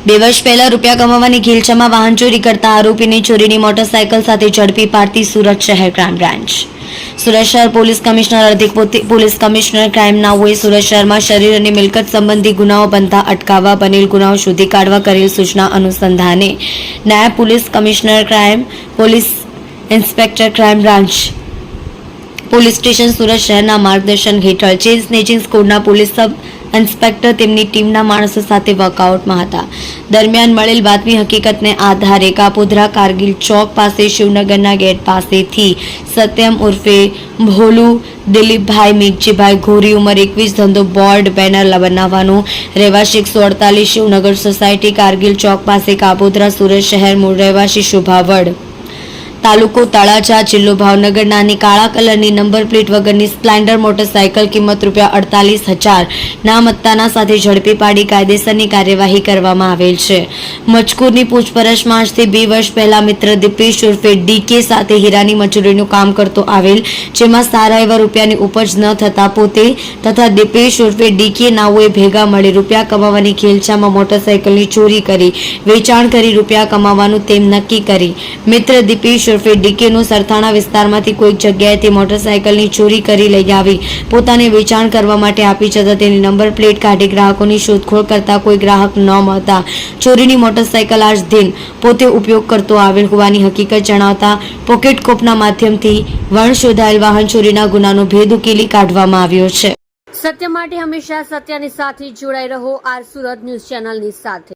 2 વર્ષ પહેલા રૂપિયા કમાવાની ઘેલછામાં વાહન ચોરી કરતા આરોપીને ચોરીની મોટરસાયકલ સાથે ઝડપી પાડતી સુરત શહેર ક્રાઇમ બ્રાન્ચ। સુરત શહેર પોલીસ કમિશનર અધિક પોલીસ કમિશનર ક્રાઇમ નાઓએ સુરત શહેરમાં શરીર અને મિલકત સંબંધી ગુનાઓ બનતા અટકાવવા બનેલ ગુનાઓ શોધી કાઢવા કરેલ સૂચના અનુસંધાને નાયબ police commissioner crime police inspector crime branch police station Surat શહેરના માર્ગદર્શન હેઠળ ચેઇન સ્નેચિંગ સ્કોડના પોલીસ સબ ઇન્સ્પેક્ટર તેમની ટીમના માણસો સાથે વર્કઆઉટમાં હતા। દરમિયાન મળેલ બાતમી હકીકતને આધારે કાપોદ્રા કારગિલ ચોક પાસે શિવનગરના ગેટ પાસેથી સત્યમ ઉર્ફે ભોલુ દિલીપભાઈ મેઘજીભાઈ ઘોરી ઉંમર 21 ધંધો બોર્ડ બેનર બનાવવાનું રહેવાસી 148 શિવનગર સોસાયટી કારગિલ ચોક પાસે કાપોદ્રા સુરત શહેર મૂળ રહેવાસી શુભાવડ તાલુકો તળાજા જિલ્લો ભાવનગર નાની કાળા કલરની નંબર પ્લેટ વગરની સ્પ્લેન્ડર મોટરસાયકલ કિંમત ₹48,000 ના મત્તાના સાથે ઝડપી પાડી કાયદેસરની કાર્યવાહી કરવામાં આવેલ છે। મજકૂરની પૂછપરછમાં આજથી 2 વર્ષ પહેલા મિત્ર દીપેશ ઉર્ફે ડીકે સાથે હીરાની મજૂરીનું કામ કરતો આવેલ, જેમાં સારા એવા રૂપિયાની ઉપજ ન થતા પોતે તથા દીપેશ ઉર્ફે ડીકે નાઓએ ભેગા મળી રૂપિયા કમાવાની ખેલછામાં મોટરસાયકલની ચોરી કરી વેચાણ કરી રૂપિયા કમાવાનું તેમ નક્કી કરી મિત્ર દીપેશ ઉર્ફે ડીકેનું સરથાણા વિસ્તારમાંથી કોઈક જગ્યાએથી મોટરસાયકલની ચોરી કરી લઈ આવી પોતાને વેચાણ કરવા માટે આપી જતા તેની નંબર પ્લેટ કાઢી ગ્રાહકોની શોધખોળ કરતા કોઈ ગ્રાહક ન મળતા ચોરીની મોટરસાયકલ આજ દિન પોતે ઉપયોગ કરતો આવેલ હોવાની હકીકત જણાવતા પોકેટ કોપના માધ્યમથી વણ શોધાયેલ વાહન ચોરીના ગુનાનો ભેદ ઉકેલી કાઢવામાં આવ્યો છે। સત્ય માટે હંમેશા સત્યની સાથે જોડાઈ રહો। આર સુરત ન્યૂઝ ચેનલની સાથે।